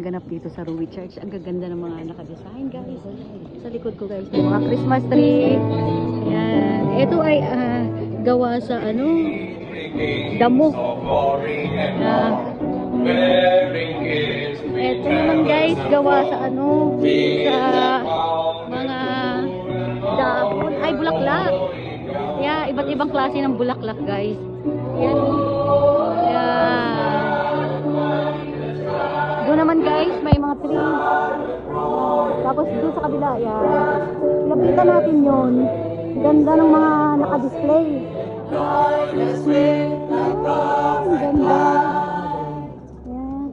ginaganap dito sa Ruwi Church. Ang gaganda ng mga nakadesign guys. Sa likod ko guys, yung mga Christmas tree. Ayan. Ito ay gawa sa ano, damo. Ito naman guys, gawa sa ano, sa mga dahon, ay bulaklak. Yeah, iba't ibang klase ng bulaklak guys. Yan. Doon naman guys, may mga trees. Tapos doon sa kabila, yan. Lapitan natin yun. Ganda ng mga naka-display. Ganda. Yan.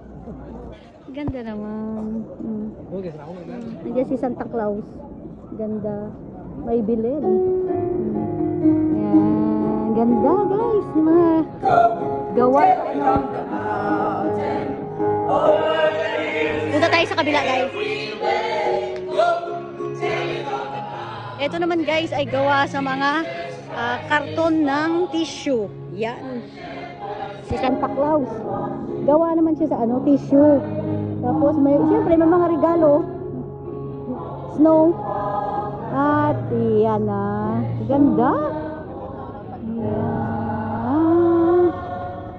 Ganda naman. Nandiyan si Santa Claus. Ganda. May bilin. Yan. Ganda guys. Mga gawa. Punta tayo sa kabila guys. Ito naman guys ay gawa sa mga karton ng tissue. Yan. Si Santa Claus. Gawa naman siya sa ano, tissue. Tapos may, siyempre may mga regalo. Snow. At yan na. Ganda. Yan.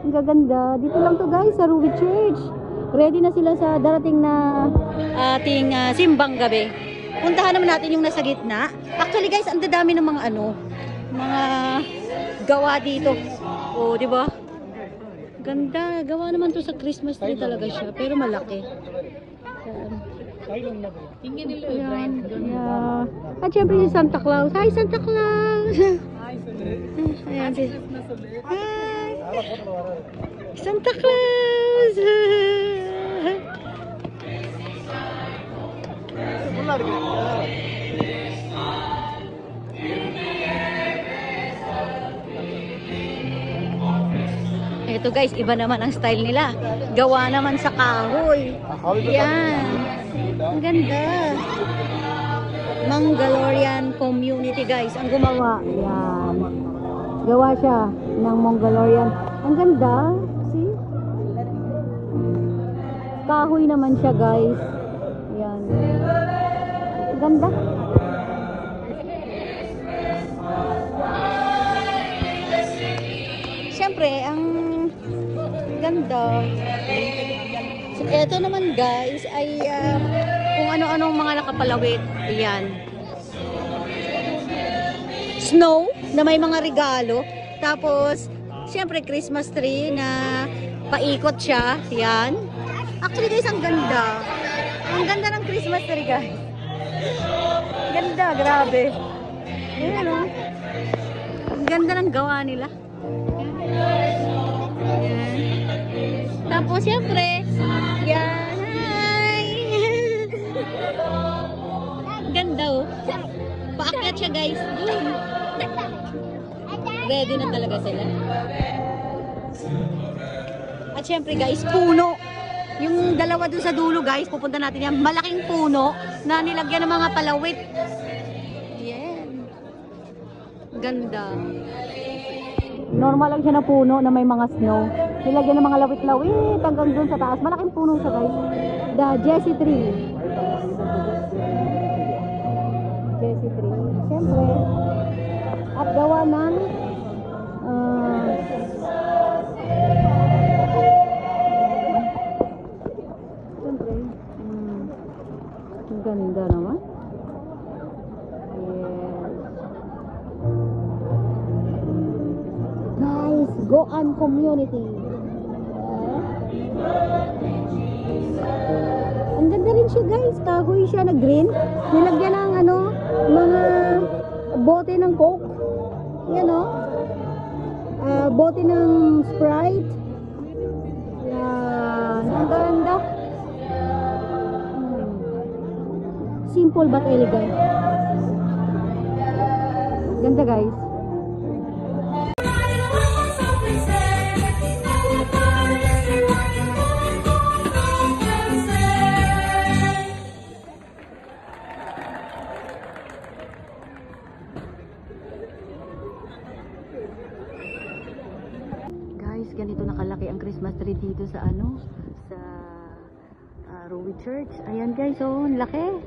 Ang gaganda. Dito lang to guys sa Ruwi Church. Ready na sila sa darating na ating simbang gabi. Puntahan naman natin yung nasa gitna. Actually guys, ang dadami ng mga ano, mga gawa dito. Oh, di ba? Ganda. Gawa naman to sa Christmas tree talaga siya, pero malaki. Tingnan nila yung yeah. At syempre si Santa Claus. Hi Santa Claus. Ayan si. Hi. Santa Claus. Ito guys, iba naman ang style nila. Gawa naman sa kahoy. Yan. Ang ganda. Mongolian community guys ang gumawa. Yan. Gawa siya ng Mongolian. Ang ganda. See? Kahoy naman siya guys. Yan. Ang ganda. Siyempre, ang ganda. Ito naman guys ay kung ano-anong mga nakapalawit. Ayan. Snow na may mga regalo. Tapos, siyempre Christmas tree na paikot siya. Ayan. Actually guys, ang ganda. Ang ganda ng Christmas tree guys. Ganda, grabe. Ayan o. Ang ganda ng gawa nila. Ayan. Tapos siyempre, yan. Hi! Ganda oh. Paakyat siya guys. Ready na talaga sila. At siyempre guys, puno. Yung dalawa dun sa dulo guys, pupunta natin yan. Malaking puno na nilagyan ng mga palawit. Yan. Ganda. Normal lang siya na puno na may mga snow. Nilagyan ng mga lawit-lawit hanggang dun sa taas. Malaking puno siya guys. The Jesse tree. Jesse tree. Siyempre. At gawa ng siyempre. Ang ganda naman. Guys, Goan community. Ang ganda rin siya guys. Kahoy siya na green. Nilagyan ng ano, mga bote ng Coke. Yan o. Bote ng Sprite. Yan. Ang ganda. Simple but elegant. Ganda guys. Ganito nakalaki ang Christmas tree dito sa ano, sa Ruby Church. Ayan guys, oh, ang laki.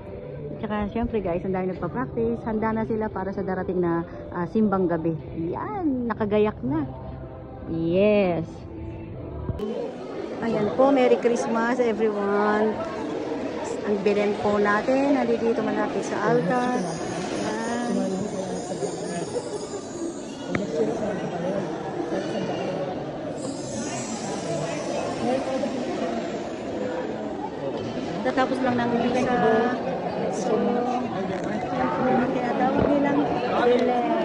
Tsaka syempre guys, ang dami nagpa-practice. Handa na sila para sa darating na simbang gabi. Yan, nakagayak na. Yes. Ayan po, Merry Christmas everyone. Ang Belen po natin, nandito malapit sa altar. Tatapos lang ng visa. So, tinatawag nilang Belen.